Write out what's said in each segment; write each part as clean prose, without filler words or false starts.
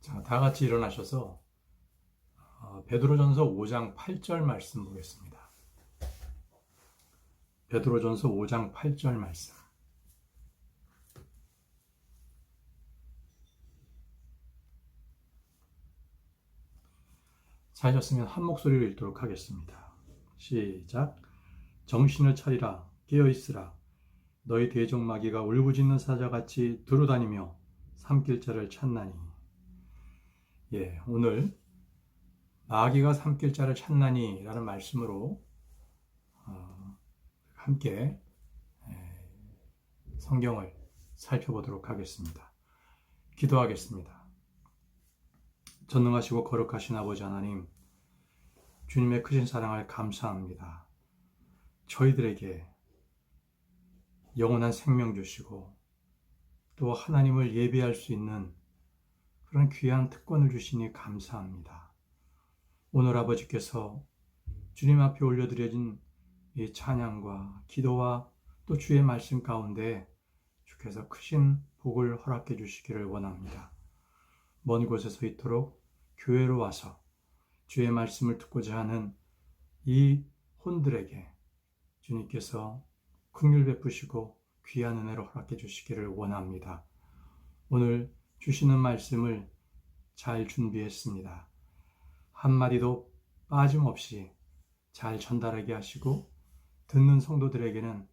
자, 다 같이 일어나셔서 베드로전서 5장 8절 말씀 보겠습니다. 베드로전서 5장 8절 말씀. 찾으셨으면 한 목소리로 읽도록 하겠습니다. 시작. 정신을 차리라, 깨어있으라. 너희 대적 마귀가 울부짖는 사자같이 두루다니며 삼킬 자를 찾나니. 오늘 마귀가 삼킬 자를 찾나니 라는 말씀으로 함께 성경을 살펴보도록 하겠습니다. 기도하겠습니다. 전능하시고 거룩하신 아버지 하나님, 주님의 크신 사랑을 감사합니다. 저희들에게 영원한 생명 주시고 또 하나님을 예배할 수 있는 그런 귀한 특권을 주시니 감사합니다. 오늘 아버지께서 주님 앞에 올려드려진 이 찬양과 기도와 또 주의 말씀 가운데 주께서 크신 복을 허락해 주시기를 원합니다. 먼 곳에서 이토록 교회로 와서 주의 말씀을 듣고자 하는 이 혼들에게 주님께서 긍휼 베푸시고 귀한 은혜로 허락해 주시기를 원합니다. 오늘 주시는 말씀을 잘 준비했습니다. 한마디도 빠짐없이 잘 전달하게 하시고 듣는 성도들에게는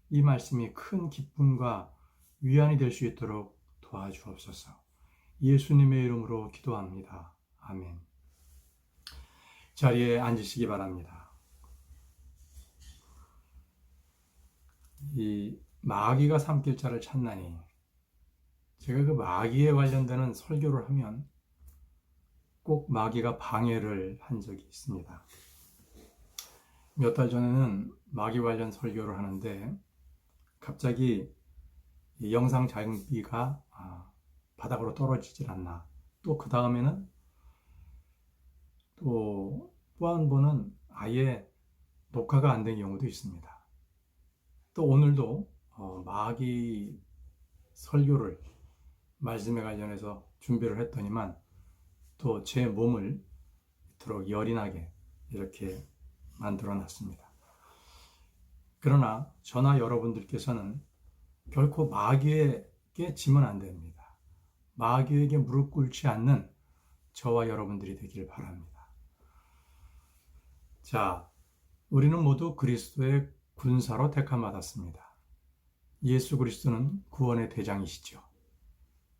이 말씀이 큰 기쁨과 위안이 될 수 있도록 도와주옵소서. 예수님의 이름으로 기도합니다. 아멘. 자리에 앉으시기 바랍니다. 이 마귀가 삼킬 자를 찾나니, 제가 그 마귀에 관련되는 설교를 하면 꼭 마귀가 방해를 한 적이 있습니다. 몇 달 전에는 마귀 관련 설교를 하는데 갑자기 이 영상 장비가 바닥으로 떨어지질 않나, 또 그 다음에는 또 한 번은 아예 녹화가 안 된 경우도 있습니다. 또 오늘도 마귀 설교를 말씀에 관련해서 준비를 했더니만 또 제 몸을 이토록 열이 나게 이렇게 만들어 놨습니다. 그러나 저나 여러분들께서는 결코 마귀에게 지면 안 됩니다. 마귀에게 무릎 꿇지 않는 저와 여러분들이 되길 바랍니다. 자, 우리는 모두 그리스도의 군사로 택함받았습니다. 예수 그리스도는 구원의 대장이시죠.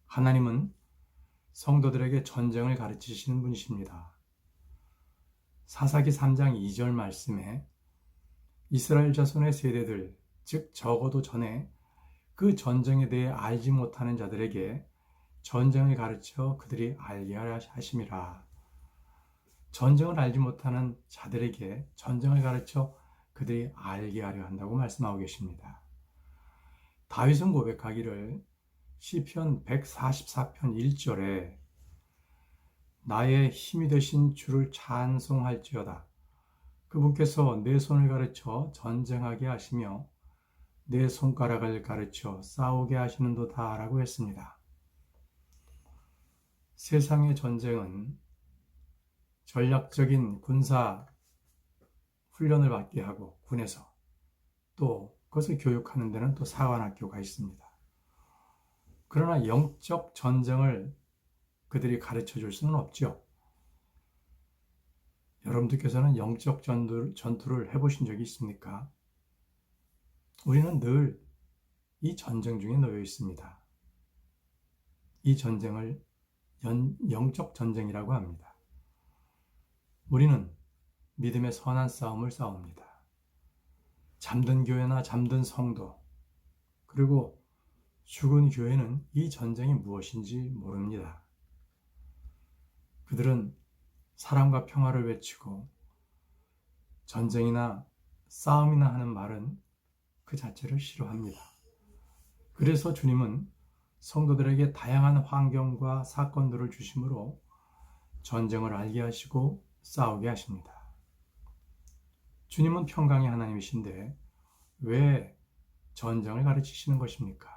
하나님은 성도들에게 전쟁을 가르치시는 분이십니다. 사사기 3장 2절 말씀에 이스라엘 자손의 세대들, 즉 적어도 전에 그 전쟁에 대해 알지 못하는 자들에게 전쟁을 가르쳐 그들이 알게 하심이라. 전쟁을 알지 못하는 자들에게 전쟁을 가르쳐 그들이 알게 하려 한다고 말씀하고 계십니다. 다윗은 고백하기를 시편 144편 1절에 나의 힘이 되신 주를 찬송할지어다. 그분께서 내 손을 가르쳐 전쟁하게 하시며 내 손가락을 가르쳐 싸우게 하시는도다 라고 했습니다. 세상의 전쟁은 전략적인 군사 훈련을 받게 하고 군에서 또 그것을 교육하는 데는 또 사관학교가 있습니다. 그러나 영적 전쟁을 그들이 가르쳐 줄 수는 없죠. 여러분들께서는 영적 전투를 해보신 적이 있습니까? 우리는 늘 이 전쟁 중에 놓여 있습니다. 이 전쟁을 영적 전쟁이라고 합니다. 우리는 믿음의 선한 싸움을 싸웁니다. 잠든 교회나 잠든 성도, 그리고 죽은 교회는 이 전쟁이 무엇인지 모릅니다. 그들은 사랑과 평화를 외치고 전쟁이나 싸움이나 하는 말은 그 자체를 싫어합니다. 그래서 주님은 성도들에게 다양한 환경과 사건들을 주심으로 전쟁을 알게 하시고 싸우게 하십니다. 주님은 평강의 하나님이신데 왜 전쟁을 가르치시는 것입니까?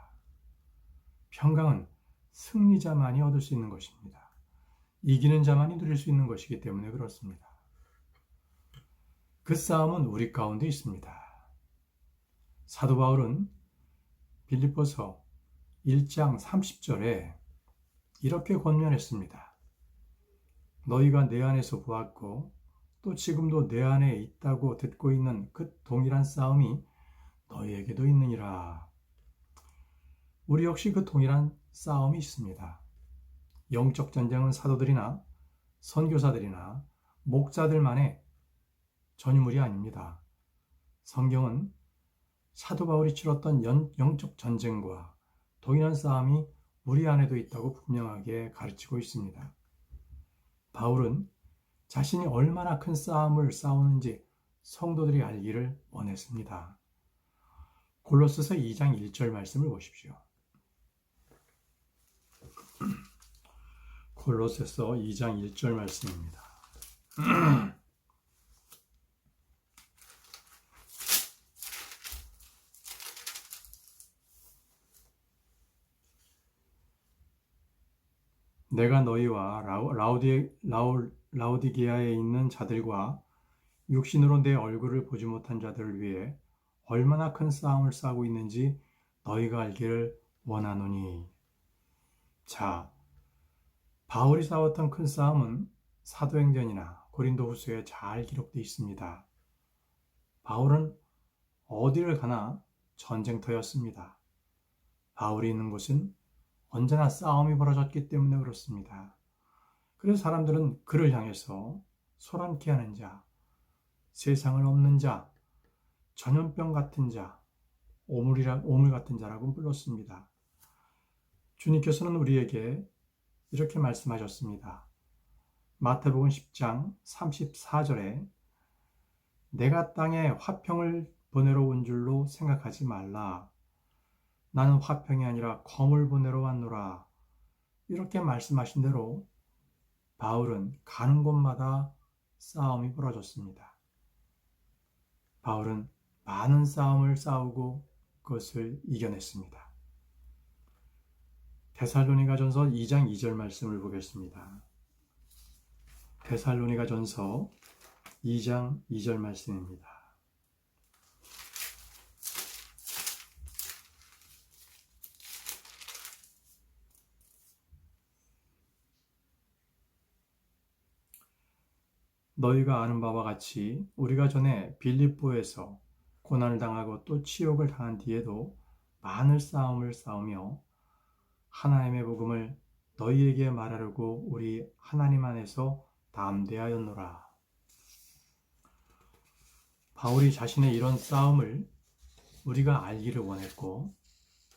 평강은 승리자만이 얻을 수 있는 것입니다. 이기는 자만이 누릴 수 있는 것이기 때문에 그렇습니다. 그 싸움은 우리 가운데 있습니다. 사도 바울은 빌립보서 1장 30절에 이렇게 권면했습니다. 너희가 내 안에서 보았고 또 지금도 내 안에 있다고 듣고 있는 그 동일한 싸움이 너희에게도 있느니라. 우리 역시 그 동일한 싸움이 있습니다. 영적 전쟁은 사도들이나 선교사들이나 목자들만의 전유물이 아닙니다. 성경은 사도 바울이 치렀던 영적 전쟁과 동일한 싸움이 우리 안에도 있다고 분명하게 가르치고 있습니다. 바울은 자신이 얼마나 큰 싸움을 싸우는지 성도들이 알기를 원했습니다. 골로새서 2장 1절 말씀을 보십시오. 골로새서 2장 1절 말씀입니다. 내가 너희와 라우디게아에 있는 자들과 육신으로 내 얼굴을 보지 못한 자들을 위해 얼마나 큰 싸움을 싸우고 있는지 너희가 알기를 원하노니. 자, 바울이 싸웠던 큰 싸움은 사도행전이나 고린도후서에 잘 기록되어 있습니다. 바울은 어디를 가나 전쟁터였습니다. 바울이 있는 곳은 언제나 싸움이 벌어졌기 때문에 그렇습니다. 그래서 사람들은 그를 향해서 소란케 하는 자, 세상을 없는 자, 전염병 같은 자, 오물 같은 자라고 불렀습니다. 주님께서는 우리에게 이렇게 말씀하셨습니다. 마태복음 10장 34절에 내가 땅에 화평을 보내러 온 줄로 생각하지 말라. 나는 화평이 아니라 검을 보내러 왔노라. 이렇게 말씀하신 대로 바울은 가는 곳마다 싸움이 벌어졌습니다. 바울은 많은 싸움을 싸우고 그것을 이겨냈습니다. 데살로니가전서 2장 2절 말씀을 보겠습니다. 데살로니가전서 2장 2절 말씀입니다. 너희가 아는 바와 같이 우리가 전에 빌립보에서 고난을 당하고 또 치욕을 당한 뒤에도 많은 싸움을 싸우며 하나님의 복음을 너희에게 말하려고 우리 하나님 안에서 담대하였노라. 바울이 자신의 이런 싸움을 우리가 알기를 원했고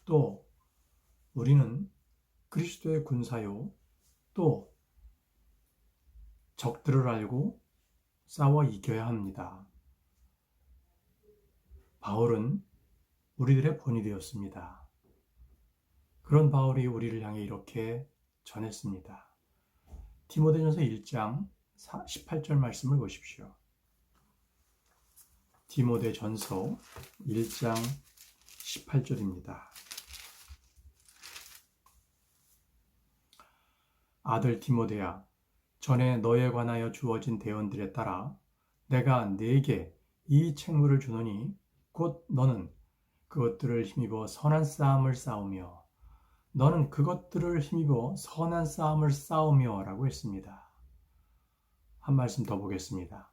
또 우리는 그리스도의 군사요 또 적들을 알고 싸워 이겨야 합니다. 바울은 우리들의 본이 되었습니다. 그런 바울이 우리를 향해 이렇게 전했습니다. 디모데전서 1장 18절 말씀을 보십시오. 디모데전서 1장 18절입니다. 아들 디모데야, 전에 너에 관하여 주어진 대언들에 따라 내가 네게 이 책무를 주노니 곧 너는 그것들을 힘입어 선한 싸움을 싸우며 너는 그것들을 힘입어 선한 싸움을 싸우며 라고 했습니다. 한 말씀 더 보겠습니다.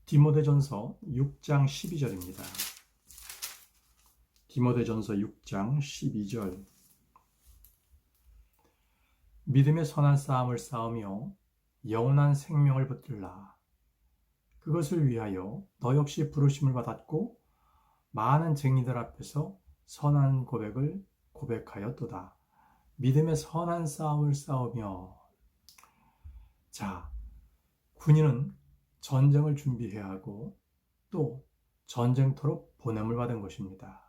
디모데전서 6장 12절입니다. 디모데전서 6장 12절 믿음의 선한 싸움을 싸우며 영원한 생명을 붙들라. 그것을 위하여 너 역시 부르심을 받았고 많은 증인들 앞에서 선한 고백을 고백하였도다. 믿음의 선한 싸움을 싸우며. 자, 군인은 전쟁을 준비해야 하고 또 전쟁터로 보냄을 받은 것입니다.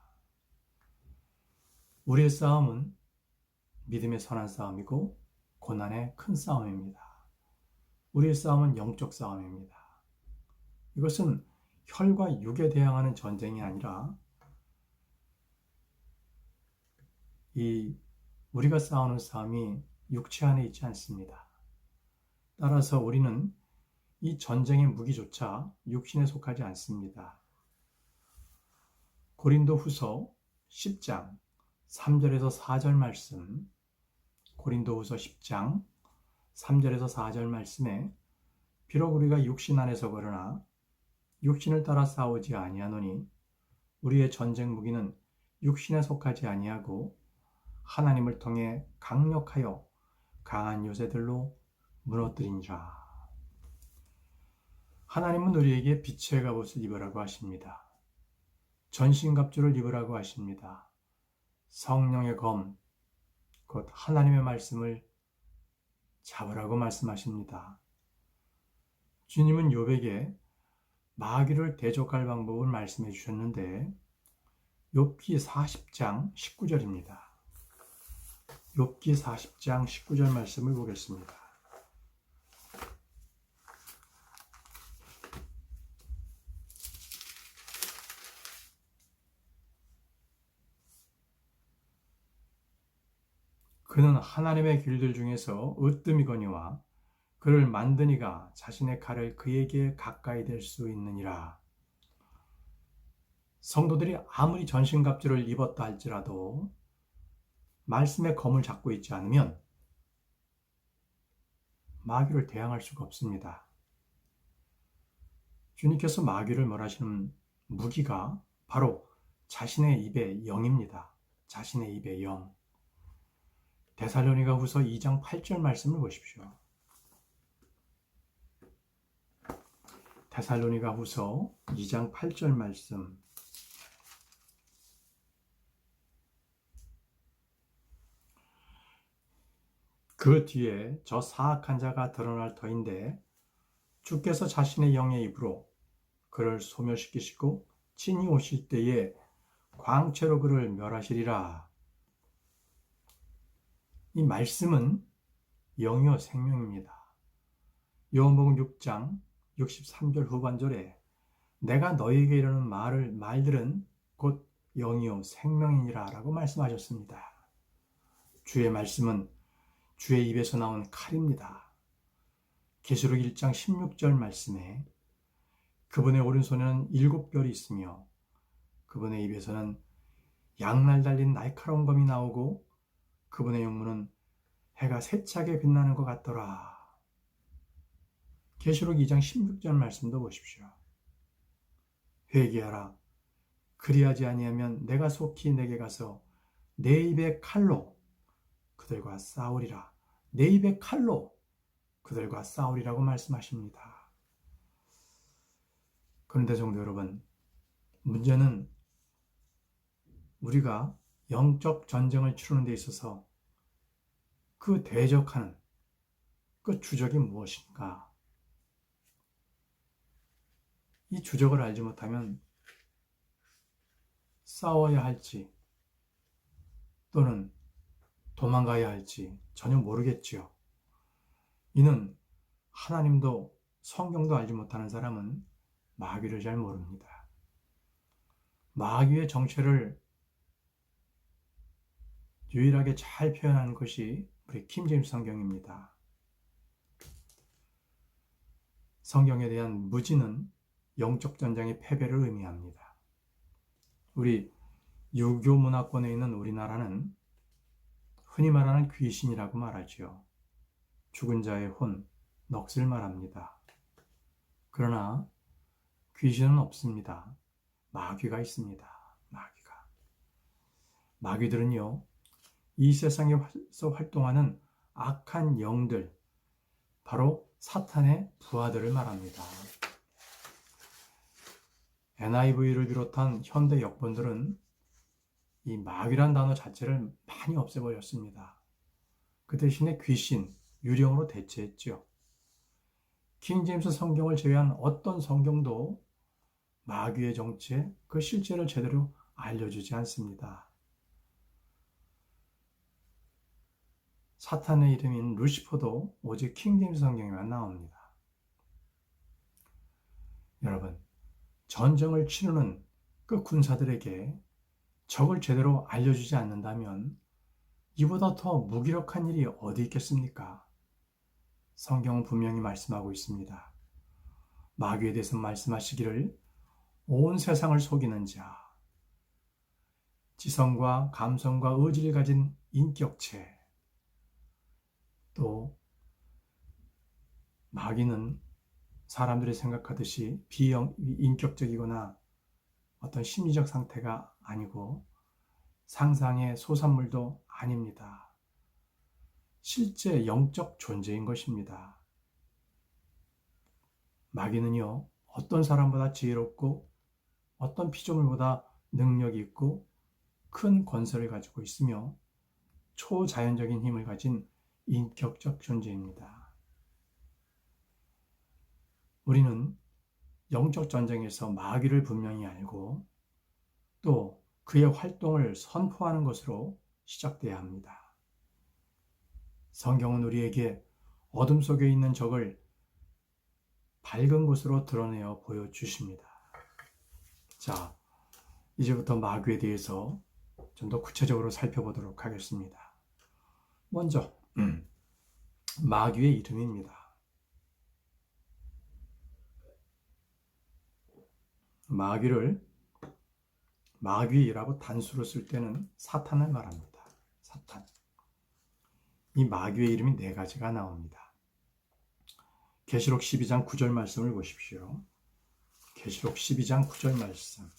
우리의 싸움은 믿음의 선한 싸움이고 고난의 큰 싸움입니다. 우리의 싸움은 영적 싸움입니다. 이것은 혈과 육에 대항하는 전쟁이 아니라 우리가 싸우는 싸움이 육체 안에 있지 않습니다. 따라서 우리는 이 전쟁의 무기조차 육신에 속하지 않습니다. 고린도후서 10장 3절에서 4절 말씀, 고린도후서 10장 3절에서 4절 말씀에 비록 우리가 육신 안에서 거르나 육신을 따라 싸우지 아니하노니 우리의 전쟁 무기는 육신에 속하지 아니하고 하나님을 통해 강력하여 강한 요새들로 무너뜨린자. 하나님은 우리에게 빛의 갑옷을 입으라고 하십니다. 전신갑주를 입으라고 하십니다. 성령의 검, 곧 하나님의 말씀을 잡으라고 말씀하십니다. 주님은 욥에게 마귀를 대적할 방법을 말씀해 주셨는데 욥기 40장 19절입니다. 욥기 40장 19절 말씀을 보겠습니다. 그는 하나님의 길들 중에서 으뜸이거니와 그를 만든 이가 자신의 칼을 그에게 가까이 댈 수 있느니라. 성도들이 아무리 전신갑주를 입었다 할지라도 말씀의 검을 잡고 있지 않으면 마귀를 대항할 수가 없습니다. 주님께서 마귀를 멸하시는 무기가 바로 자신의 입의 영입니다. 자신의 입의 영. 데살로니가후서 2장 8절 말씀을 보십시오. 데살로니가후서 2장 8절 말씀. 그 뒤에 저 사악한 자가 드러날 터인데 주께서 자신의 영의 입으로 그를 소멸시키시고 친히 오실 때에 광채로 그를 멸하시리라. 이 말씀은 영이요 생명입니다. 요한복음 6장 63절 후반절에 내가 너희에게 이르는 말들은 곧 영이요 생명이니라 라고 말씀하셨습니다. 주의 말씀은 주의 입에서 나온 칼입니다. 계시록 1장 16절 말씀에 그분의 오른손에는 7별이 있으며 그분의 입에서는 양날 달린 날카로운 검이 나오고 그분의 영문은 해가 세차게 빛나는 것 같더라. 계시록 2장 16절 말씀도 보십시오. 회개하라. 그리하지 아니하면 내가 속히 내게 가서 내 입의 칼로 그들과 싸우리라. 내 입의 칼로 그들과 싸우리라고 말씀하십니다. 그런데 성도 여러분, 문제는 우리가 영적 전쟁을 치르는 데 있어서 그 대적하는 그 주적이 무엇인가? 이 주적을 알지 못하면 싸워야 할지 또는 도망가야 할지 전혀 모르겠지요. 이는 하나님도 성경도 알지 못하는 사람은 마귀를 잘 모릅니다. 마귀의 정체를 유일하게 잘 표현하는 것이 우리 킹제임스 성경입니다. 성경에 대한 무지는 영적 전쟁의 패배를 의미합니다. 우리 유교 문화권에 있는 우리나라는 흔히 말하는 귀신이라고 말하지요. 죽은 자의 혼, 넋을 말합니다. 그러나 귀신은 없습니다. 마귀가 있습니다. 마귀들은요, 이 세상에서 활동하는 악한 영들, 바로 사탄의 부하들을 말합니다. NIV를 비롯한 현대 역본들은 이 마귀란 단어 자체를 많이 없애버렸습니다. 그 대신에 귀신, 유령으로 대체했죠. 킹제임스 성경을 제외한 어떤 성경도 마귀의 정체, 그 실체를 제대로 알려주지 않습니다. 사탄의 이름인 루시퍼도 오직 킹제임스 성경에만 나옵니다. 여러분, 전쟁을 치르는 그 군사들에게 적을 제대로 알려주지 않는다면 이보다 더 무기력한 일이 어디 있겠습니까? 성경은 분명히 말씀하고 있습니다. 마귀에 대해서 말씀하시기를 온 세상을 속이는 자, 지성과 감성과 의지를 가진 인격체, 또 마귀는 사람들이 생각하듯이 비인격적이거나 어떤 심리적 상태가 아니고 상상의 소산물도 아닙니다. 실제 영적 존재인 것입니다. 마귀는요, 어떤 사람보다 지혜롭고 어떤 피조물보다 능력이 있고 큰 권세를 가지고 있으며 초자연적인 힘을 가진 인격적 존재입니다. 우리는 영적 전쟁에서 마귀를 분명히 알고 또 그의 활동을 선포하는 것으로 시작돼야 합니다. 성경은 우리에게 어둠 속에 있는 적을 밝은 곳으로 드러내어 보여주십니다. 자, 이제부터 마귀에 대해서 좀 더 구체적으로 살펴보도록 하겠습니다. 먼저 마귀의 이름입니다. 마귀라고 단수로 쓸 때는 사탄을 말합니다. 사탄. 이 마귀의 이름이 4가지가 나옵니다. 계시록 12장 9절 말씀을 보십시오. 계시록 12장 9절 말씀.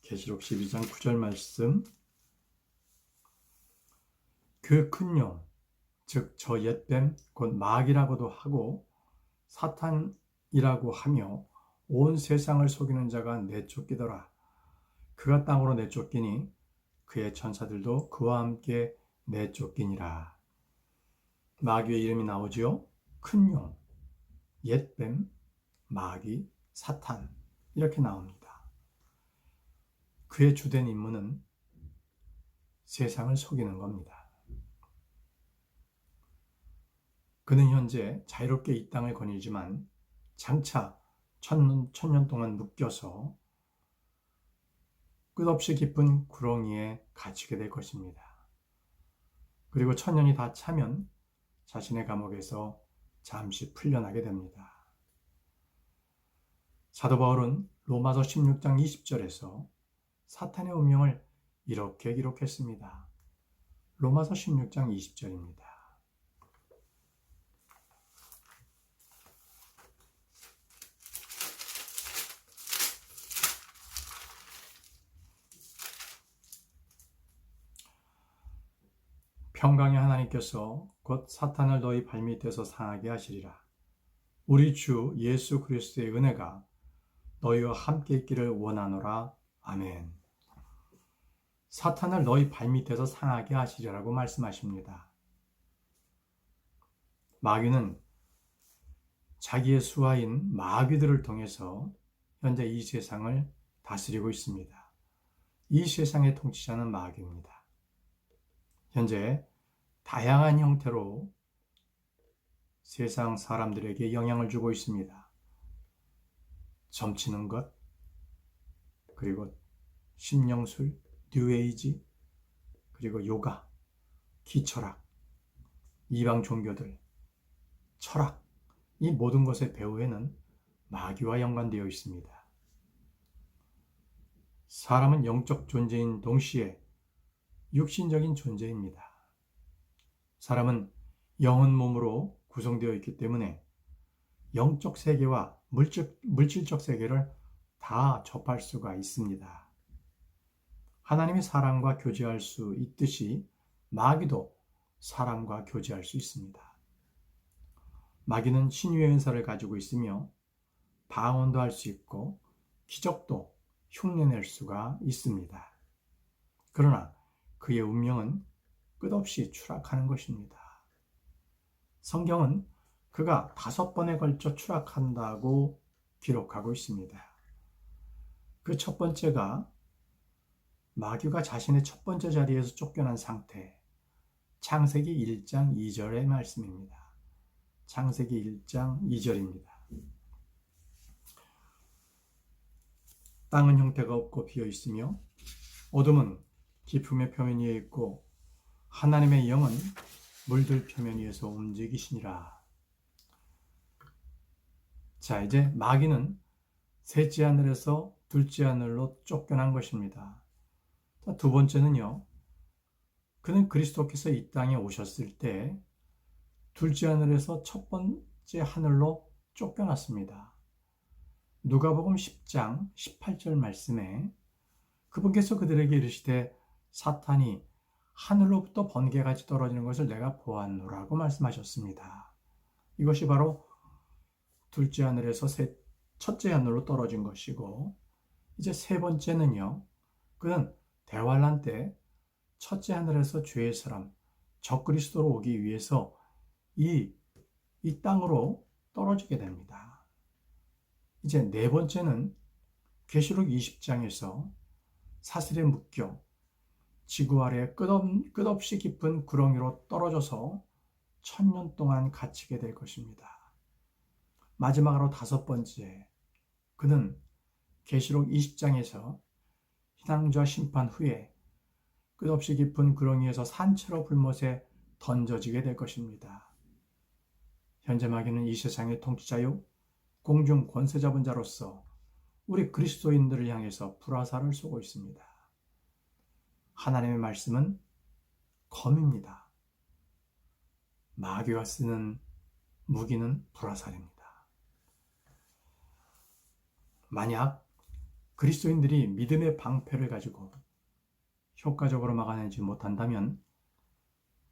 계시록 12장 9절 말씀. 그 큰 용, 즉 저 옛뱀 곧 마귀라고도 하고 사탄이라고 하며 온 세상을 속이는 자가 내쫓기더라. 그가 땅으로 내쫓기니 그의 천사들도 그와 함께 내쫓기니라. 마귀의 이름이 나오지요. 큰 용, 옛뱀, 마귀, 사탄 이렇게 나옵니다. 그의 주된 임무는 세상을 속이는 겁니다. 그는 현재 자유롭게 이 땅을 거닐지만 장차 천년 동안 묶여서 끝없이 깊은 구렁이에 갇히게 될 것입니다. 그리고 천년이 다 차면 자신의 감옥에서 잠시 풀려나게 됩니다. 사도 바울은 로마서 16장 20절에서 사탄의 운명을 이렇게 기록했습니다. 로마서 16장 20절입니다. 평강의 하나님께서 곧 사탄을 너희 발밑에서 상하게 하시리라. 우리 주 예수 그리스도의 은혜가 너희와 함께 있기를 원하노라. 아멘. 사탄을 너희 발밑에서 상하게 하시리라고 말씀하십니다. 마귀는 자기의 수하인 마귀들을 통해서 현재 이 세상을 다스리고 있습니다. 이 세상의 통치자는 마귀입니다. 현재 다양한 형태로 세상 사람들에게 영향을 주고 있습니다. 점치는 것, 그리고 심령술, 뉴에이지, 그리고 요가, 기철학, 이방 종교들, 철학, 이 모든 것의 배후에는 마귀와 연관되어 있습니다. 사람은 영적 존재인 동시에 육신적인 존재입니다. 사람은 영혼 몸으로 구성되어 있기 때문에 영적 세계와 물질적 세계를 다 접할 수가 있습니다. 하나님이 사람과 교제할 수 있듯이 마귀도 사람과 교제할 수 있습니다. 마귀는 신유의 은사를 가지고 있으며 방언도 할 수 있고 기적도 흉내낼 수가 있습니다. 그러나 그의 운명은 끝없이 추락하는 것입니다. 성경은 그가 5번에 걸쳐 추락한다고 기록하고 있습니다. 그 첫 번째가 마귀가 자신의 첫 번째 자리에서 쫓겨난 상태, 창세기 1장 2절의 말씀입니다. 창세기 1장 2절입니다. 땅은 형태가 없고 비어 있으며 어둠은 깊음의 표면 위에 있고 하나님의 영은 물들 표면 위에서 움직이시니라. 자, 이제 마귀는 셋째 하늘에서 둘째 하늘로 쫓겨난 것입니다. 두 번째는요, 그는 그리스도께서 이 땅에 오셨을 때 둘째 하늘에서 첫 번째 하늘로 쫓겨났습니다. 누가복음 10장 18절 말씀에 그분께서 그들에게 이르시되 사탄이 하늘로부터 번개같이 떨어지는 것을 내가 보았노라고 말씀하셨습니다. 이것이 바로 둘째 하늘에서 첫째 하늘로 떨어진 것이고, 이제 세 번째는요, 그는 대환란 때 첫째 하늘에서 죄의 사람 적그리스도로 오기 위해서 이 땅으로 떨어지게 됩니다. 이제 네 번째는 계시록 20장에서 사슬에 묶여 지구 아래 끝없이 깊은 구렁이로 떨어져서 1000년 동안 갇히게 될 것입니다. 마지막으로 다섯 번째, 그는 계시록 20장에서 희망자 심판 후에 끝없이 깊은 구렁이에서 산채로 불못에 던져지게 될 것입니다. 현재 마귀는 이 세상의 통치자요 공중 권세 잡은 자로서 우리 그리스도인들을 향해서 불화살을 쏘고 있습니다. 하나님의 말씀은 검입니다. 마귀가 쓰는 무기는 불화살입니다. 만약 그리스도인들이 믿음의 방패를 가지고 효과적으로 막아내지 못한다면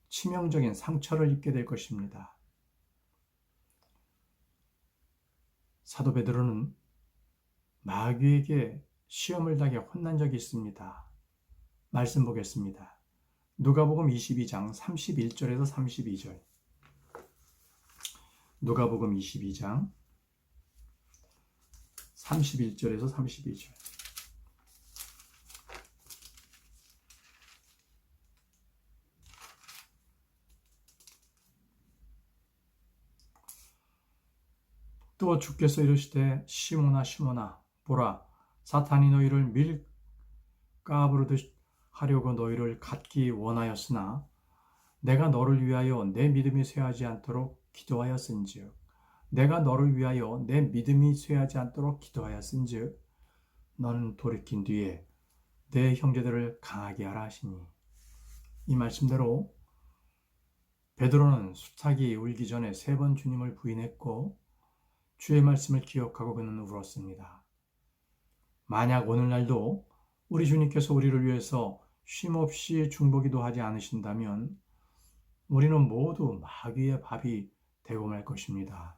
치명적인 상처를 입게 될 것입니다. 사도 베드로는 마귀에게 시험을 당해 혼난 적이 있습니다. 말씀 보겠습니다. 누가복음 22장 31절에서 32절. 누가복음 22장 31절에서 32절. 또 주께서 이르시되 시몬아 시몬아 보라 사탄이 너희를 밀가부르듯 하려고 너희를 갖기 원하였으나 내가 너를 위하여 내 믿음이 쇠하지 않도록 기도하였은즉 내가 너를 위하여 내 믿음이 쇠하지 않도록 기도하였은즉 너는 돌이킨 뒤에 내 형제들을 강하게 하라 하시니. 이 말씀대로 베드로는 수탉이 울기 전에 3번 주님을 부인했고 주의 말씀을 기억하고 그는 울었습니다. 만약 오늘날도 우리 주님께서 우리를 위해서 쉼없이 중보기도 하지 않으신다면 우리는 모두 마귀의 밥이 되고 말 것입니다.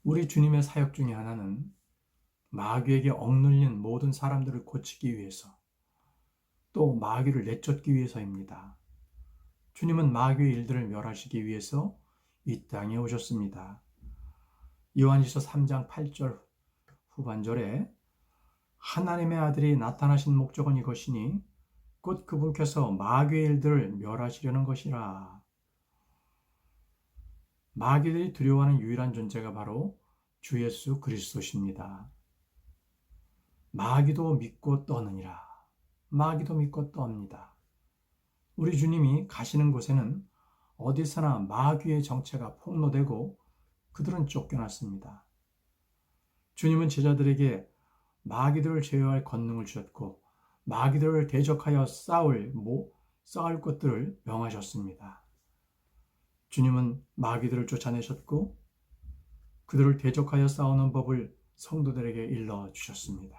우리 주님의 사역 중에 하나는 마귀에게 억눌린 모든 사람들을 고치기 위해서 또 마귀를 내쫓기 위해서입니다. 주님은 마귀의 일들을 멸하시기 위해서 이 땅에 오셨습니다. 요한일서 3장 8절 후반절에 하나님의 아들이 나타나신 목적은 이것이니 곧 그분께서 마귀의 일들을 멸하시려는 것이라. 마귀들이 두려워하는 유일한 존재가 바로 주 예수 그리스도십니다. 마귀도 믿고 떠느니라. 마귀도 믿고 떱니다. 우리 주님이 가시는 곳에는 어디서나 마귀의 정체가 폭로되고 그들은 쫓겨났습니다. 주님은 제자들에게 마귀들을 제어할 권능을 주셨고 마귀들을 대적하여 싸울 것들을 명하셨습니다. 주님은 마귀들을 쫓아내셨고 그들을 대적하여 싸우는 법을 성도들에게 일러주셨습니다.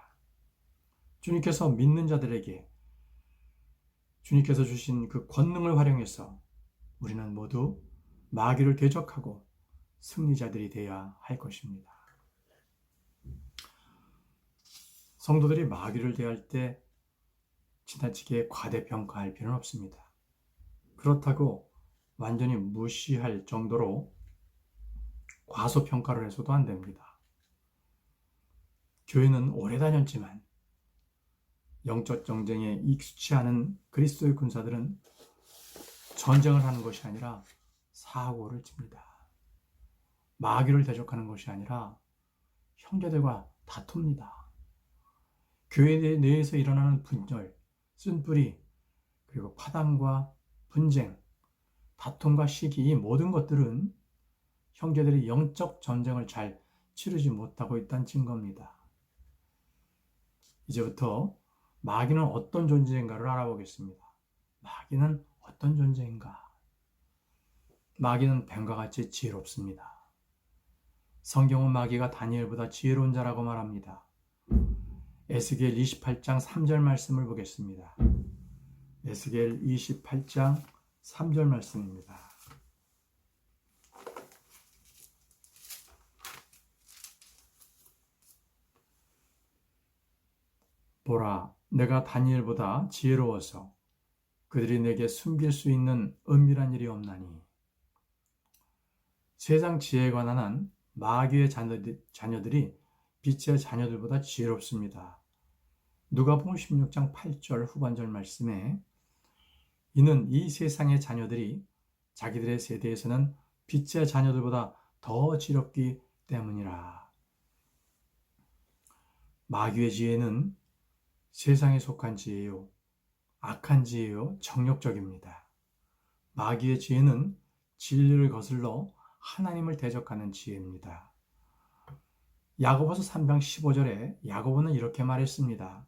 주님께서 믿는 자들에게 주님께서 주신 그 권능을 활용해서 우리는 모두 마귀를 대적하고 승리자들이 되어야 할 것입니다. 성도들이 마귀를 대할 때 지나치게 과대평가할 필요는 없습니다. 그렇다고 완전히 무시할 정도로 과소평가를 해서도 안 됩니다. 교회는 오래 다녔지만 영적 정쟁에 익숙치 않은 그리스도의 군사들은 전쟁을 하는 것이 아니라 사고를 칩니다. 마귀를 대적하는 것이 아니라 형제들과 다툽니다. 교회 내에서 일어나는 분열, 쓴뿌리, 그리고 파당과 분쟁, 다툼과 시기, 이 모든 것들은 형제들이 영적 전쟁을 잘 치르지 못하고 있다는 증거입니다. 이제부터 마귀는 어떤 존재인가를 알아보겠습니다. 마귀는 어떤 존재인가? 마귀는 뱀과 같이 지혜롭습니다. 성경은 마귀가 다니엘보다 지혜로운 자라고 말합니다. 에스겔 28장 3절 말씀을 보겠습니다. 에스겔 28장 3절 말씀입니다. 보라, 내가 다니엘보다 지혜로워서 그들이 내게 숨길 수 있는 은밀한 일이 없나니. 세상 지혜에 관한 한 마귀의 자녀들이 빛의 자녀들보다 지혜롭습니다. 누가복음 16장 8절 후반절 말씀에 이는 이 세상의 자녀들이 자기들의 세대에서는 빛의 자녀들보다 더 지혜롭기 때문이라. 마귀의 지혜는 세상에 속한 지혜요, 악한 지혜요, 정욕적입니다. 마귀의 지혜는 진리를 거슬러 하나님을 대적하는 지혜입니다. 야고보서 3장 15절에 야고보는 이렇게 말했습니다.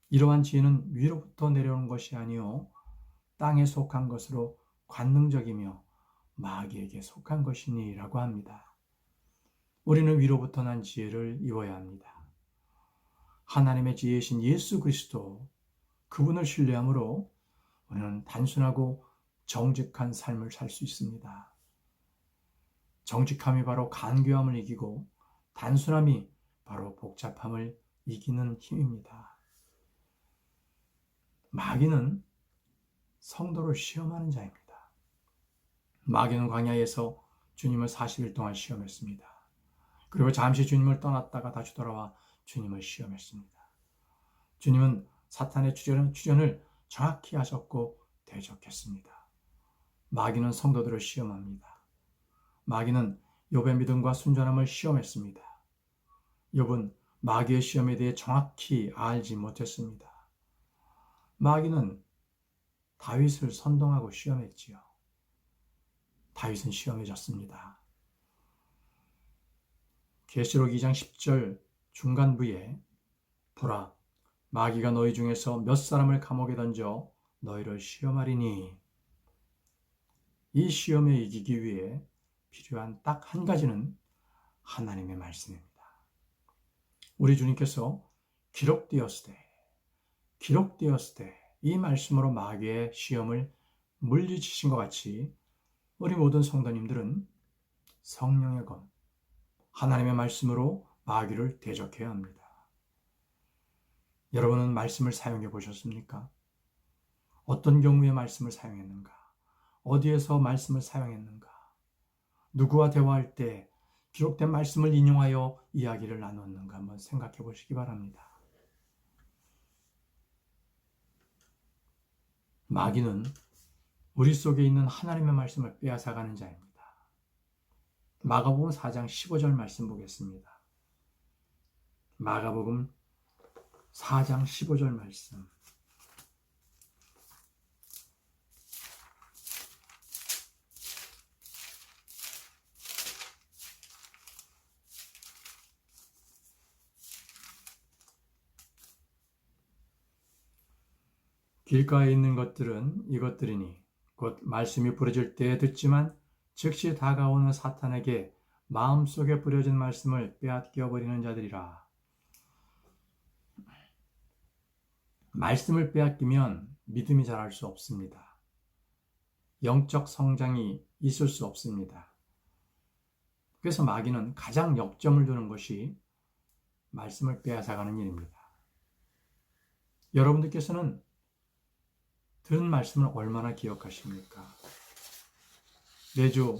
이러한 지혜는 위로부터 내려오는 것이 아니요 땅에 속한 것으로 관능적이며 마귀에게 속한 것이니 라고 합니다. 우리는 위로부터 난 지혜를 입어야 합니다. 하나님의 지혜이신 예수 그리스도, 그분을 신뢰함으로 우리는 단순하고 정직한 삶을 살 수 있습니다. 정직함이 바로 간교함을 이기고 단순함이 바로 복잡함을 이기는 힘입니다. 마귀는 성도를 시험하는 자입니다. 마귀는 광야에서 주님을 40일 동안 시험했습니다. 그리고 잠시 주님을 떠났다가 다시 돌아와 주님을 시험했습니다. 주님은 사탄의 추전을 정확히 하셨고 대적했습니다. 마귀는 성도들을 시험합니다. 마귀는 욥의 믿음과 순전함을 시험했습니다. 욥은 마귀의 시험에 대해 정확히 알지 못했습니다. 마귀는 다윗을 선동하고 시험했지요. 다윗은 시험해졌습니다. 계시록 2장 10절 중간부에 보라, 마귀가 너희 중에서 몇 사람을 감옥에 던져 너희를 시험하리니. 이 시험에 이기기 위해 필요한 딱 한 가지는 하나님의 말씀입니다. 우리 주님께서 기록되었을 때 이 말씀으로 마귀의 시험을 물리치신 것 같이 우리 모든 성도님들은 성령의 검, 하나님의 말씀으로 마귀를 대적해야 합니다. 여러분은 말씀을 사용해 보셨습니까? 어떤 경우에 말씀을 사용했는가? 어디에서 말씀을 사용했는가? 누구와 대화할 때 기록된 말씀을 인용하여 이야기를 나눴는가 한번 생각해 보시기 바랍니다. 마귀는 우리 속에 있는 하나님의 말씀을 빼앗아가는 자입니다. 마가복음 4장 15절 말씀 보겠습니다. 마가복음 4장 15절 말씀. 길가에 있는 것들은 이것들이니 곧 말씀이 부러질 때에 듣지만 즉시 다가오는 사탄에게 마음속에 뿌려진 말씀을 빼앗겨 버리는 자들이라. 말씀을 빼앗기면 믿음이 자랄 수 없습니다. 영적 성장이 있을 수 없습니다. 그래서 마귀는 가장 역점을 두는 것이 말씀을 빼앗아가는 일입니다. 여러분들께서는 들은 말씀을 얼마나 기억하십니까? 매주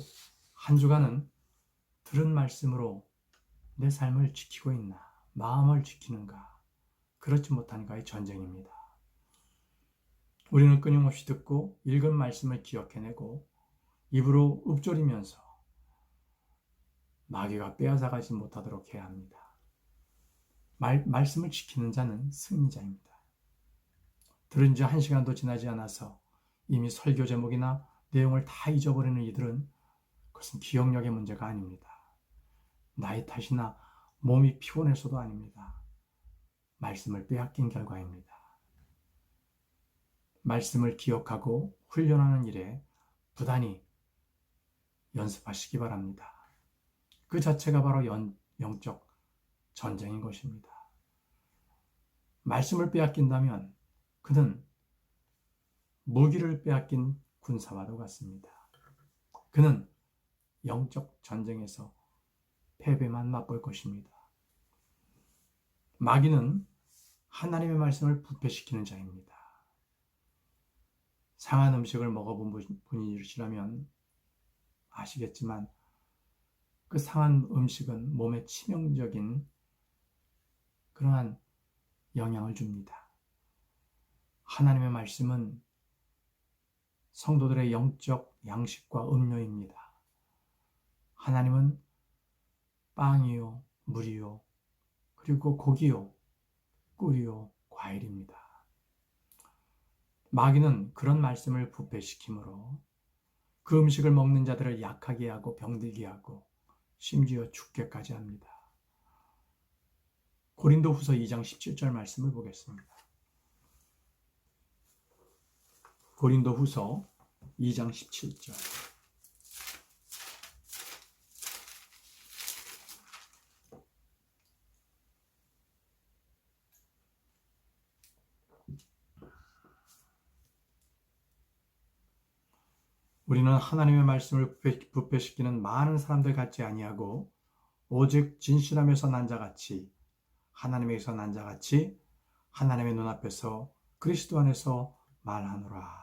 한 주간은 들은 말씀으로 내 삶을 지키고 있나? 마음을 지키는가? 그렇지 못하니까의 전쟁입니다. 우리는 끊임없이 듣고 읽은 말씀을 기억해내고 입으로 읊조리면서 마귀가 빼앗아가지 못하도록 해야 합니다. 말씀을 지키는 자는 승리자입니다. 들은 지 1시간도 지나지 않아서 이미 설교 제목이나 내용을 다 잊어버리는 이들은 그것은 기억력의 문제가 아닙니다. 나이 탓이나 몸이 피곤해서도 아닙니다. 말씀을 빼앗긴 결과입니다. 말씀을 기억하고 훈련하는 일에 부단히 연습하시기 바랍니다. 그 자체가 바로 영적 전쟁인 것입니다. 말씀을 빼앗긴다면 그는 무기를 빼앗긴 군사와도 같습니다. 그는 영적 전쟁에서 패배만 맛볼 것입니다. 마귀는 하나님의 말씀을 부패시키는 자입니다. 상한 음식을 먹어본 분이시라면 아시겠지만 그 상한 음식은 몸에 치명적인 그러한 영향을 줍니다. 하나님의 말씀은 성도들의 영적 양식과 음료입니다. 하나님은 빵이요, 물이요, 그리고 고기요, 꿀이요, 과일입니다. 마귀는 그런 말씀을 부패시키므로 그 음식을 먹는 자들을 약하게 하고 병들게 하고 심지어 죽게까지 합니다. 고린도후서 2장 17절 말씀을 보겠습니다. 고린도후서 2장 17절. 우리는 하나님의 말씀을 부패시키는 많은 사람들 같지 아니하고 오직 진실함에서 난 자같이 하나님에게서 난 자같이 하나님의 눈앞에서 그리스도 안에서 말하노라.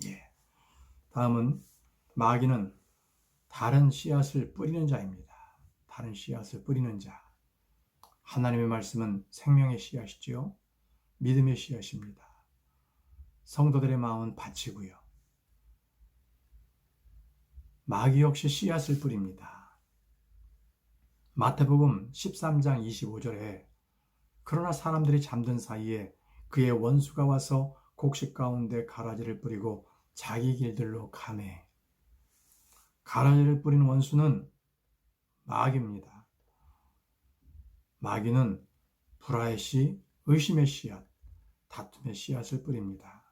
예. 다음은 마귀는 다른 씨앗을 뿌리는 자입니다. 다른 씨앗을 뿌리는 자. 하나님의 말씀은 생명의 씨앗이지요. 믿음의 씨앗입니다. 성도들의 마음은 밭이고요. 마귀 역시 씨앗을 뿌립니다. 마태복음 13장 25절에 그러나 사람들이 잠든 사이에 그의 원수가 와서 곡식 가운데 가라지를 뿌리고 자기 길들로 가매. 가라지를 뿌린 원수는 마귀입니다. 마귀는 불화의 씨, 의심의 씨앗, 다툼의 씨앗을 뿌립니다.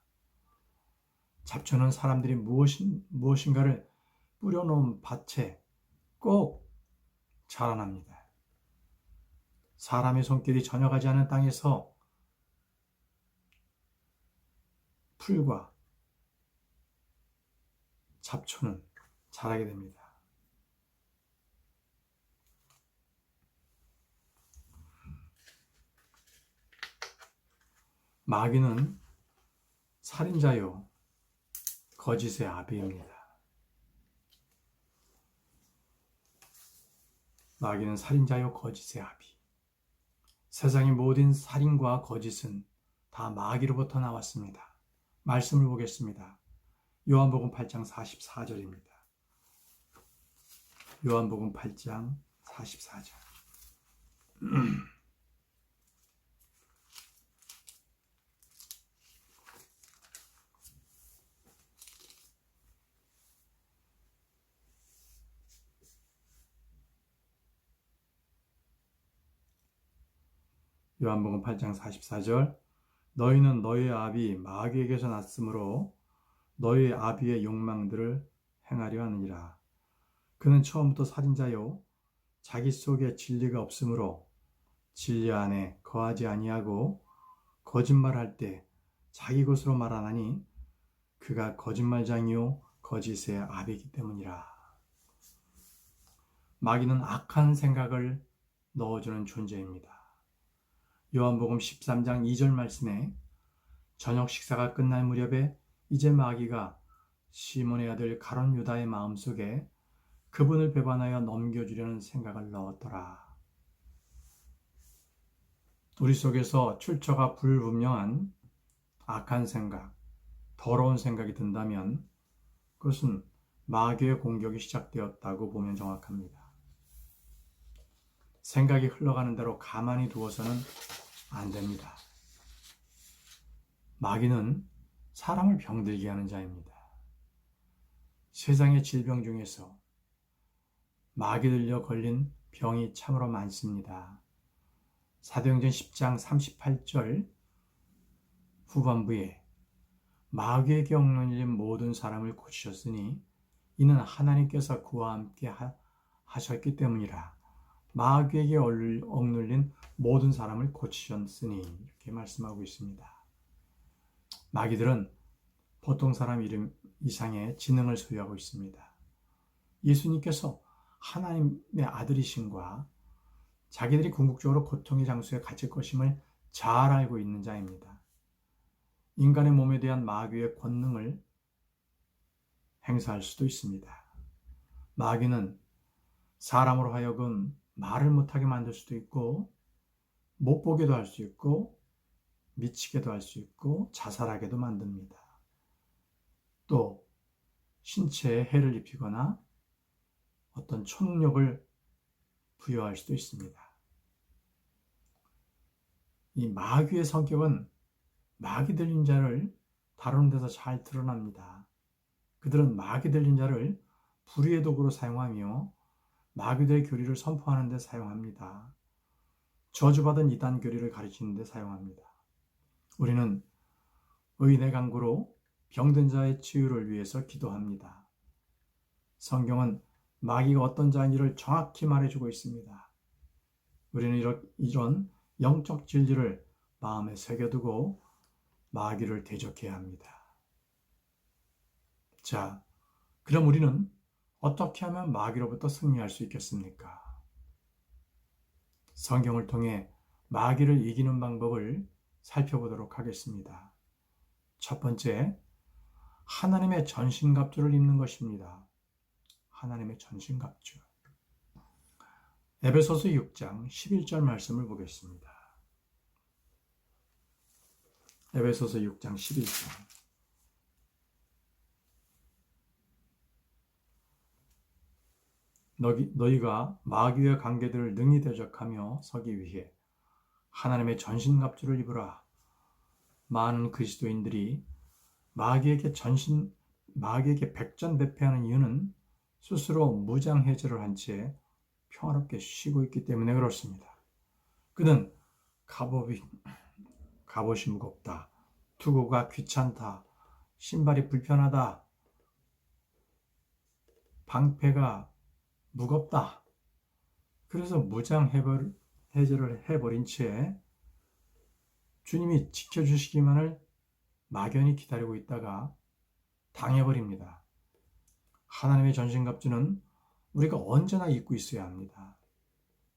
잡초는 사람들이 무엇인가를 뿌려놓은 밭에 꼭 자라납니다. 사람의 손길이 전혀 가지 않은 땅에서 풀과 잡초는 자라게 됩니다. 마귀는 살인자요, 거짓의 아비입니다. 마귀는 살인자요, 거짓의 아비. 세상의 모든 살인과 거짓은 다 마귀로부터 나왔습니다. 말씀을 보겠습니다. 요한복음 8장 44절입니다. 요한복음 8장 44절. 요한복음 8장 44절. 너희는 너희의 아비 마귀에게서 났으므로 너희의 아비의 욕망들을 행하려 하느니라. 그는 처음부터 살인자요 자기 속에 진리가 없으므로 진리 안에 거하지 아니하고 거짓말할 때 자기 것으로 말하나니 그가 거짓말장이요 거짓의 아비이기 때문이라. 마귀는 악한 생각을 넣어주는 존재입니다. 요한복음 13장 2절 말씀에 저녁 식사가 끝날 무렵에 이제 마귀가 시몬의 아들 가룟 유다의 마음속에 그분을 배반하여 넘겨주려는 생각을 넣었더라. 우리 속에서 출처가 불분명한 악한 생각, 더러운 생각이 든다면 그것은 마귀의 공격이 시작되었다고 보면 정확합니다. 생각이 흘러가는 대로 가만히 두어서는 안 됩니다. 마귀는 사람을 병들게 하는 자입니다. 세상의 질병 중에서 마귀 들려 걸린 병이 참으로 많습니다. 사도행전 10장 38절 후반부에 마귀에게 억눌린 모든 사람을 고치셨으니 이는 하나님께서 그와 함께 하셨기 때문이라. 마귀에게 억눌린 모든 사람을 고치셨으니 이렇게 말씀하고 있습니다. 마귀들은 보통 사람 이름 이상의 지능을 소유하고 있습니다. 예수님께서 하나님의 아들이심과 자기들이 궁극적으로 고통의 장소에 갇힐 것임을 잘 알고 있는 자입니다. 인간의 몸에 대한 마귀의 권능을 행사할 수도 있습니다. 마귀는 사람으로 하여금 말을 못하게 만들 수도 있고, 못 보게도 할 수 있고, 미치게도 할 수 있고, 자살하게도 만듭니다. 또 신체에 해를 입히거나 어떤 초능력을 부여할 수도 있습니다. 이 마귀의 성격은 마귀 들린 자를 다루는 데서 잘 드러납니다. 그들은 마귀 들린 자를 불의의 도구로 사용하며 마귀들의 교리를 선포하는 데 사용합니다. 저주받은 이단 교리를 가르치는 데 사용합니다. 우리는 의인의 강구로 병든 자의 치유를 위해서 기도합니다. 성경은 마귀가 어떤 자인지를 정확히 말해주고 있습니다. 우리는 이런 영적 진리를 마음에 새겨두고 마귀를 대적해야 합니다. 자, 그럼 우리는 어떻게 하면 마귀로부터 승리할 수 있겠습니까? 성경을 통해 마귀를 이기는 방법을 살펴보도록 하겠습니다. 첫 번째, 하나님의 전신갑주를 입는 것입니다. 하나님의 전신갑주. 에베소서 6장 11절 말씀을 보겠습니다. 에베소서 6장 11절. 너희가 마귀의 관계들을 능히 대적하며 서기 위해 하나님의 전신갑주를 입으라. 많은 그리스도인들이 마귀에게 백전백패하는 이유는 스스로 무장해제를 한 채 평화롭게 쉬고 있기 때문에 그렇습니다. 그는 갑옷이 무겁다, 투구가 귀찮다, 신발이 불편하다, 방패가 무겁다. 그래서 무장해제를 해버린 채 주님이 지켜주시기만을 막연히 기다리고 있다가 당해버립니다. 하나님의 전신갑주는 우리가 언제나 입고 있어야 합니다.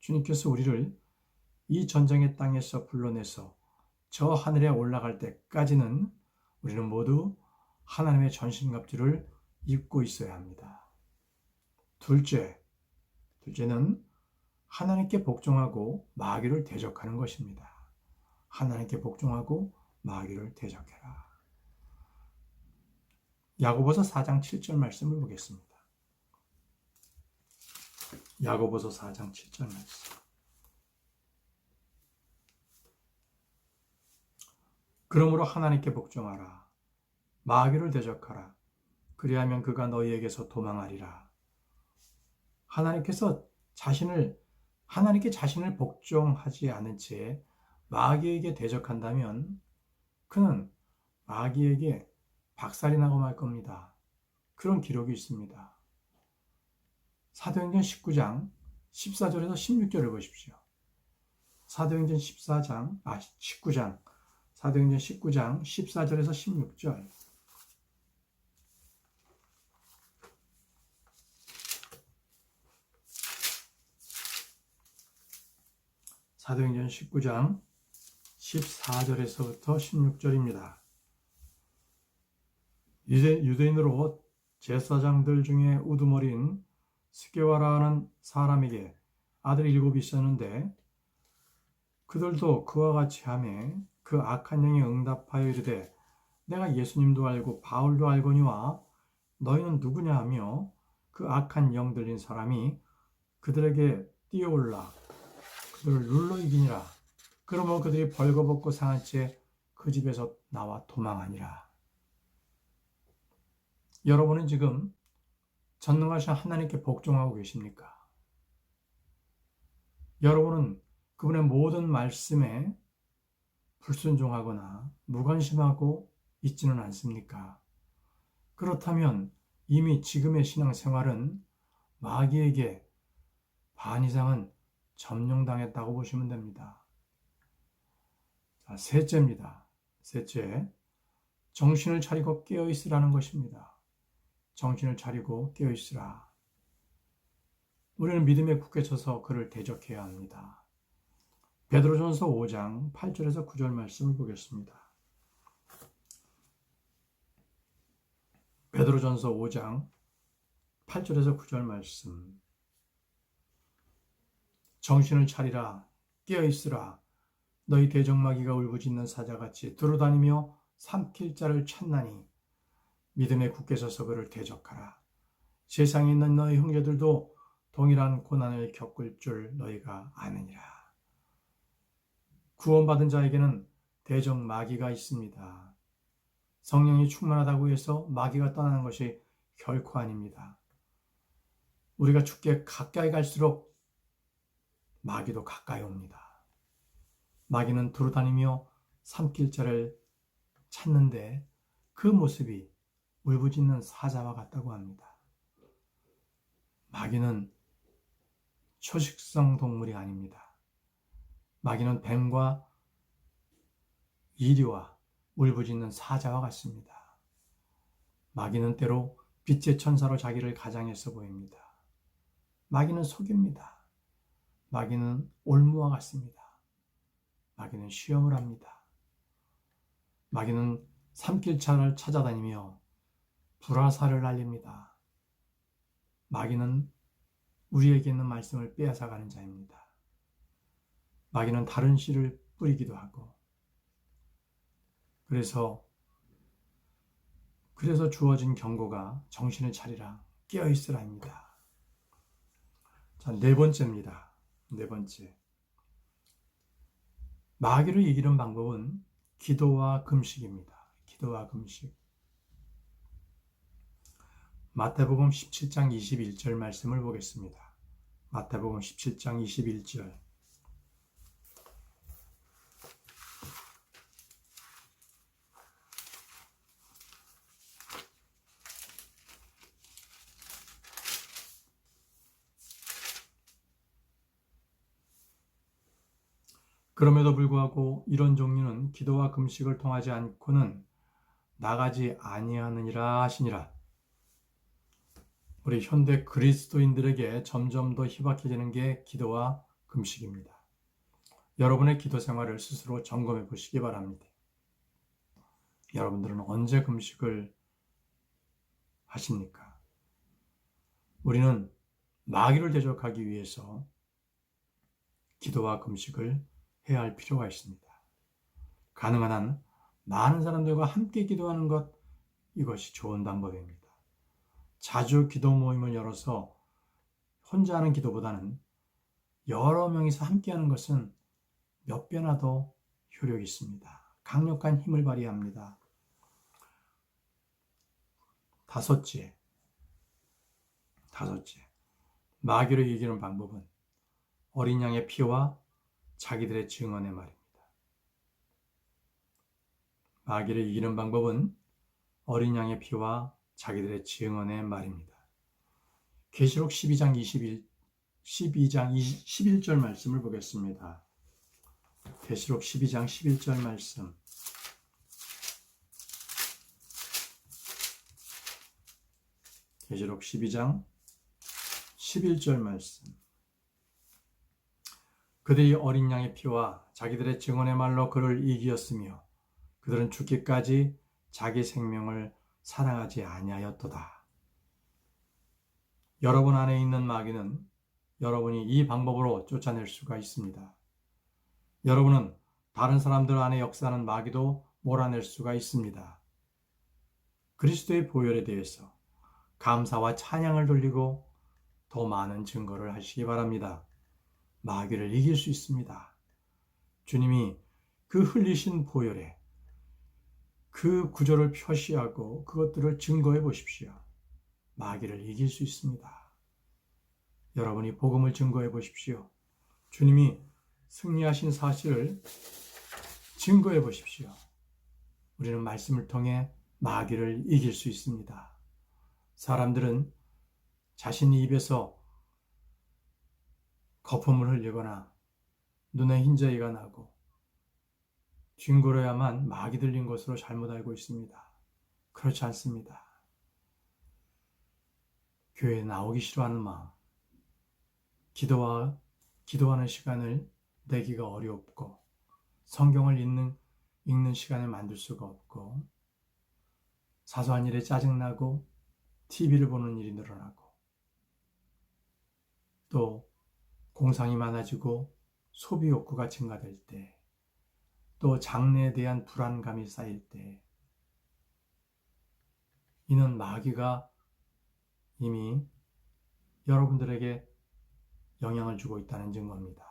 주님께서 우리를 이 전쟁의 땅에서 불러내서 저 하늘에 올라갈 때까지는 우리는 모두 하나님의 전신갑주를 입고 있어야 합니다. 둘째는 하나님께 복종하고 마귀를 대적하는 것입니다. 하나님께 복종하고 마귀를 대적해라. 야고보서 4장 7절 말씀을 보겠습니다. 야고보서 4장 7절 말씀. 그러므로 하나님께 복종하라. 마귀를 대적하라. 그리하면 그가 너희에게서 도망하리라. 하나님께 자신을 복종하지 않은 채 마귀에게 대적한다면 그는 마귀에게 박살이 나고 말 겁니다. 그런 기록이 있습니다. 사도행전 19장 14절에서 16절을 보십시오. 사도행전 19장 14절에서 16절. 사도행전 19장 14절에서부터 16절입니다. 유대인으로 제사장들 중에 우두머리인 스게와라는 사람에게 아들이 7이 있었는데 그들도 그와 같이 하매 그 악한 영이 응답하여 이르되 내가 예수님도 알고 바울도 알거니와 너희는 누구냐 하며 그 악한 영 들린 사람이 그들에게 뛰어올라 그를 눌러 이기니라. 그러면 그들이 벌거벗고 상한 채 그 집에서 나와 도망하니라. 여러분은 지금 전능하신 하나님께 복종하고 계십니까? 여러분은 그분의 모든 말씀에 불순종하거나 무관심하고 있지는 않습니까? 그렇다면 이미 지금의 신앙생활은 마귀에게 반 이상은 점령당했다고 보시면 됩니다. 자, 셋째입니다. 셋째, 정신을 차리고 깨어있으라는 것입니다. 정신을 차리고 깨어있으라. 우리는 믿음에 굳게 서서 그를 대적해야 합니다. 베드로전서 5장 8절에서 9절 말씀을 보겠습니다. 베드로전서 5장 8절에서 9절 말씀. 정신을 차리라, 깨어있으라. 너희 대적마귀가 울부짖는 사자같이 두루다니며 삼킬 자를 찾나니 믿음에 굳게 서서 그를 대적하라. 세상에 있는 너희 형제들도 동일한 고난을 겪을 줄 너희가 아느니라. 구원받은 자에게는 대적 마귀가 있습니다. 성령이 충만하다고 해서 마귀가 떠나는 것이 결코 아닙니다. 우리가 주께 가까이 갈수록 마귀도 가까이 옵니다. 마귀는 두루다니며 삼킬 자를 찾는데 그 모습이 울부짖는 사자와 같다고 합니다. 마귀는 초식성 동물이 아닙니다. 마귀는 뱀과 이리와 울부짖는 사자와 같습니다. 마귀는 때로 빛의 천사로 자기를 가장해서 보입니다. 마귀는 속입니다. 마귀는 올무와 같습니다. 마귀는 시험을 합니다. 마귀는 삼킬차를 찾아다니며 불화살을 날립니다. 마귀는 우리에게 있는 말씀을 빼앗아가는 자입니다. 마귀는 다른 씨를 뿌리기도 하고 그래서 주어진 경고가 정신을 차리라, 깨어있으라입니다. 자, 네 번째입니다. 네 번째. 마귀를 이기는 방법은 기도와 금식입니다. 기도와 금식. 마태복음 17장 21절 말씀을 보겠습니다. 마태복음 17장 21절. 그럼에도 불구하고 이런 종류는 기도와 금식을 통하지 않고는 나가지 아니하느니라 하시니라. 우리 현대 그리스도인들에게 점점 더 희박해지는 게 기도와 금식입니다. 여러분의 기도 생활을 스스로 점검해 보시기 바랍니다. 여러분들은 언제 금식을 하십니까? 우리는 마귀를 대적하기 위해서 기도와 금식을 해야 할 필요가 있습니다. 가능한 한 많은 사람들과 함께 기도하는 것, 이것이 좋은 방법입니다. 자주 기도 모임을 열어서 혼자 하는 기도보다는 여러 명이서 함께하는 것은 몇 배나 더 효력이 있습니다. 강력한 힘을 발휘합니다. 다섯째. 마귀를 이기는 방법은 어린 양의 피와 자기들의 증언의 말입니다. 마귀를 이기는 방법은 어린 양의 피와 자기들의 증언의 말입니다. 계시록 12장 11절 말씀을 보겠습니다. 계시록 12장 11절 말씀. 계시록 12장 11절 말씀. 그들이 어린 양의 피와 자기들의 증언의 말로 그를 이기었으며 그들은 죽기까지 자기 생명을 사랑하지 아니하였도다. 여러분 안에 있는 마귀는 여러분이 이 방법으로 쫓아낼 수가 있습니다. 여러분은 다른 사람들 안에 역사하는 마귀도 몰아낼 수가 있습니다. 그리스도의 보혈에 대해서 감사와 찬양을 돌리고 더 많은 증거를 하시기 바랍니다. 마귀를 이길 수 있습니다. 주님이 그 흘리신 보혈에 그 구절을 표시하고 그것들을 증거해 보십시오. 마귀를 이길 수 있습니다. 여러분이 복음을 증거해 보십시오. 주님이 승리하신 사실을 증거해 보십시오. 우리는 말씀을 통해 마귀를 이길 수 있습니다. 사람들은 자신의 입에서 거품을 흘리거나 눈에 흰자위가 나고 뒹굴어야만 마귀 들린 것으로 잘못 알고 있습니다. 그렇지 않습니다. 교회에 나오기 싫어하는 마음, 기도하는 시간을 내기가 어렵고 성경을 읽는 시간을 만들 수가 없고 사소한 일에 짜증나고 TV를 보는 일이 늘어나고 또 공상이 많아지고 소비 욕구가 증가될 때 또 장래에 대한 불안감이 쌓일 때 이는 마귀가 이미 여러분들에게 영향을 주고 있다는 증거입니다.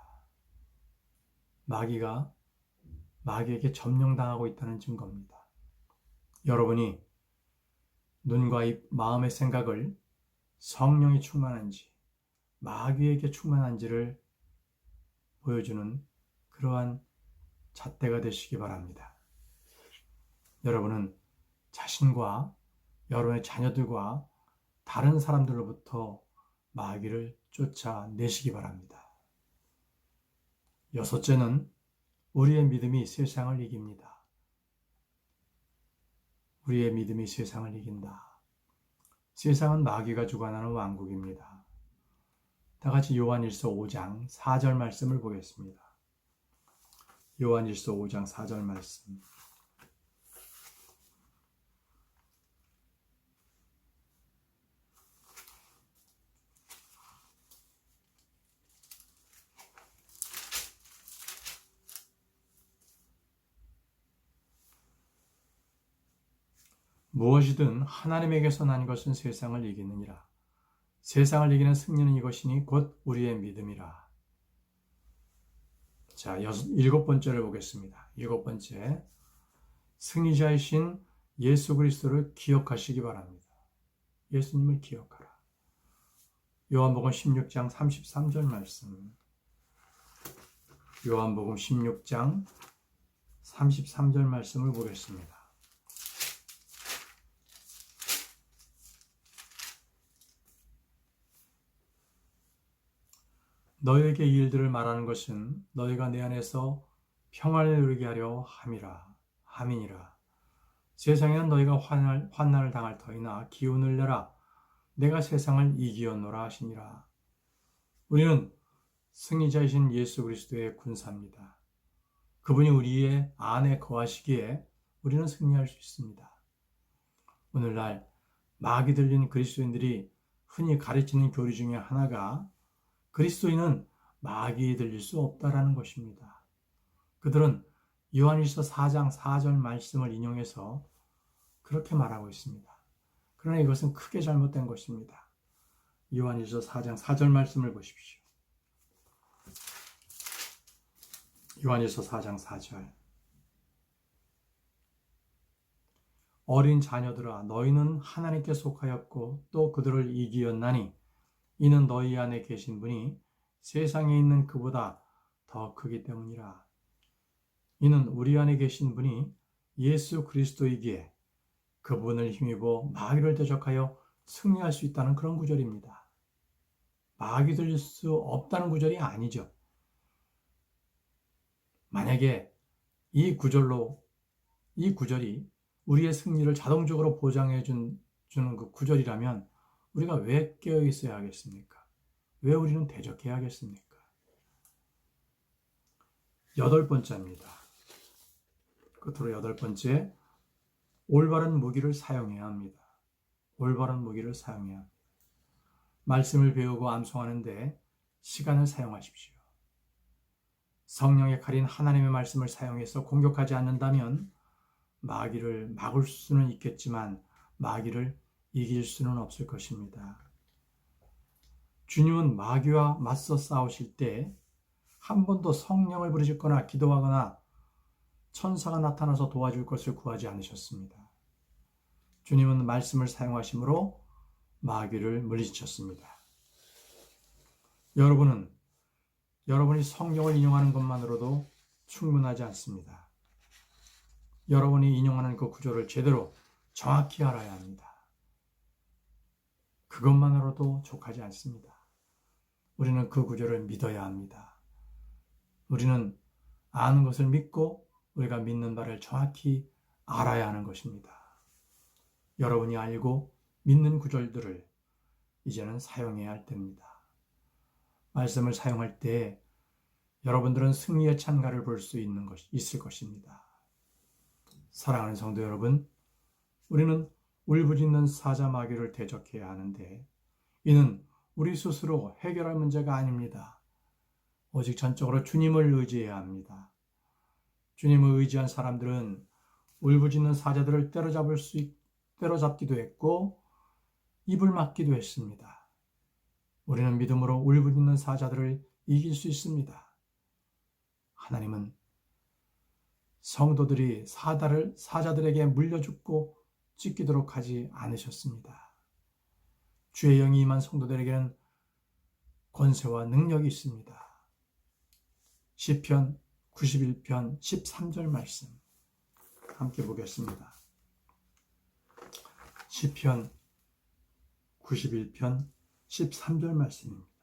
마귀에게 점령당하고 있다는 증거입니다. 여러분이 눈과 입, 마음의 생각을 성령이 충만한지 마귀에게 충만한지를 보여주는 그러한 잣대가 되시기 바랍니다. 여러분은 자신과 여러분의 자녀들과 다른 사람들로부터 마귀를 쫓아내시기 바랍니다. 여섯째는 우리의 믿음이 세상을 이깁니다. 우리의 믿음이 세상을 이긴다. 세상은 마귀가 주관하는 왕국입니다. 다 같이 요한일서 5장 4절 말씀을 보겠습니다. 요한일서 5장 4절 말씀. 무엇이든 하나님에게서 난 것은 세상을 이기느니라. 세상을 이기는 승리는 이것이니 곧 우리의 믿음이라. 자, 일곱 번째를 보겠습니다. 일곱 번째, 승리자이신 예수 그리스도를 기억하시기 바랍니다. 예수님을 기억하라. 요한복음 16장 33절 말씀. 요한복음 16장 33절 말씀을 보겠습니다. 너희에게 이 일들을 말하는 것은 너희가 내 안에서 평안을 누리게 하려 함이니라. 세상에는 너희가 환난을 당할 터이나 기운을 내라. 내가 세상을 이기었노라 하시니라. 우리는 승리자이신 예수 그리스도의 군사입니다. 그분이 우리의 안에 거하시기에 우리는 승리할 수 있습니다. 오늘날 마귀 들린 그리스도인들이 흔히 가르치는 교리 중에 하나가 그리스도인은 마귀에 들릴 수 없다라는 것입니다. 그들은 요한일서 4장 4절 말씀을 인용해서 그렇게 말하고 있습니다. 그러나 이것은 크게 잘못된 것입니다. 요한일서 4장 4절 말씀을 보십시오. 요한일서 4장 4절. 어린 자녀들아, 너희는 하나님께 속하였고 또 그들을 이기었나니 이는 너희 안에 계신 분이 세상에 있는 그보다 더 크기 때문이라. 이는 우리 안에 계신 분이 예수 그리스도이기에 그분을 힘입어 마귀를 대적하여 승리할 수 있다는 그런 구절입니다. 마귀 들릴 수 없다는 구절이 아니죠. 만약에 이 구절이 우리의 승리를 자동적으로 보장해 주는 그 구절이라면 우리가 왜 깨어 있어야 하겠습니까? 왜 우리는 대적해야 하겠습니까? 여덟 번째입니다. 끝으로 여덟 번째, 올바른 무기를 사용해야 합니다. 올바른 무기를 사용해야 합니다. 말씀을 배우고 암송하는데 시간을 사용하십시오. 성령의 칼인 하나님의 말씀을 사용해서 공격하지 않는다면 마귀를 막을 수는 있겠지만 마귀를 이길 수는 없을 것입니다. 주님은 마귀와 맞서 싸우실 때 한 번도 성령을 부르짖거나 기도하거나 천사가 나타나서 도와줄 것을 구하지 않으셨습니다. 주님은 말씀을 사용하심으로 마귀를 물리쳤습니다. 여러분이 성경을 인용하는 것만으로도 충분하지 않습니다. 여러분이 인용하는 그 구절을 제대로 정확히 알아야 합니다. 그것만으로도 족하지 않습니다. 우리는 그 구절을 믿어야 합니다. 우리는 아는 것을 믿고 우리가 믿는 바를 정확히 알아야 하는 것입니다. 여러분이 알고 믿는 구절들을 이제는 사용해야 할 때입니다. 말씀을 사용할 때 여러분들은 승리의 찬가를 볼 수 있을 것입니다. 사랑하는 성도 여러분, 우리는 울부짖는 사자 마귀를 대적해야 하는데 이는 우리 스스로 해결할 문제가 아닙니다. 오직 전적으로 주님을 의지해야 합니다. 주님을 의지한 사람들은 울부짖는 사자들을 때려잡기도 했고 입을 막기도 했습니다. 우리는 믿음으로 울부짖는 사자들을 이길 수 있습니다. 하나님은 성도들이 사자들에게 물려 죽고 찢기도록 하지 않으셨습니다. 주의 영이 임한 성도들에게는 권세와 능력이 있습니다. 시편 91편 13절 말씀 함께 보겠습니다. 시편 91편 13절 말씀입니다.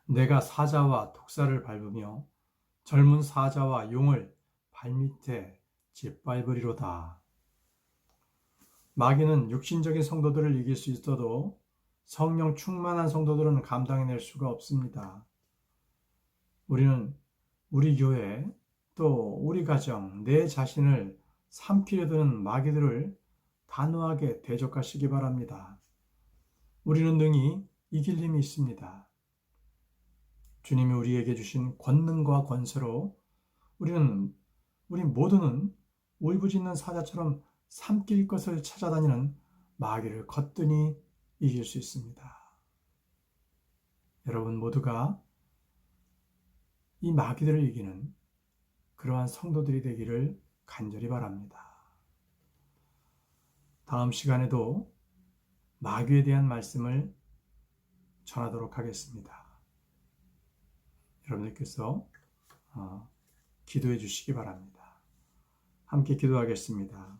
내가 사자와 독사를 밟으며 젊은 사자와 용을 발밑에 짓밟으리로다. 마귀는 육신적인 성도들을 이길 수 있어도 성령 충만한 성도들은 감당해낼 수가 없습니다. 우리는 우리 교회 또 우리 가정 내 자신을 삼키려 드는 마귀들을 단호하게 대적하시기 바랍니다. 우리는 능히 이길 힘이 있습니다. 주님이 우리에게 주신 권능과 권세로 우리 모두는 울부짖는 사자처럼 삼킬 것을 찾아다니는 마귀를 거뜬히 이길 수 있습니다. 여러분 모두가 이 마귀들을 이기는 그러한 성도들이 되기를 간절히 바랍니다. 다음 시간에도 마귀에 대한 말씀을 전하도록 하겠습니다. 여러분들께서 기도해 주시기 바랍니다. 함께 기도하겠습니다.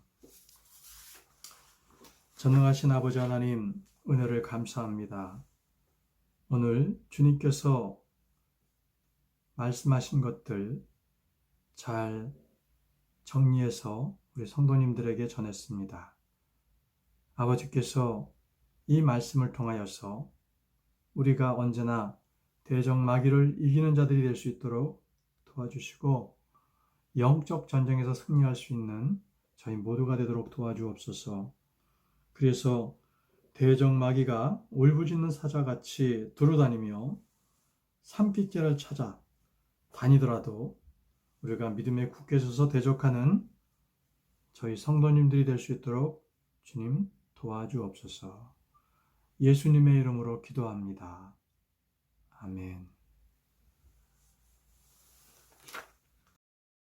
전능하신 아버지 하나님, 은혜를 감사합니다. 오늘 주님께서 말씀하신 것들 잘 정리해서 우리 성도님들에게 전했습니다. 아버지께서 이 말씀을 통하여서 우리가 언제나 대적 마귀를 이기는 자들이 될 수 있도록 도와주시고 영적 전쟁에서 승리할 수 있는 저희 모두가 되도록 도와주옵소서. 그래서 대적 마귀가 울부짖는 사자같이 두루다니며 삼키기를 찾아 다니더라도 우리가 믿음에 굳게 서서 대적하는 저희 성도님들이 될 수 있도록 주님 도와주옵소서. 예수님의 이름으로 기도합니다. 아멘.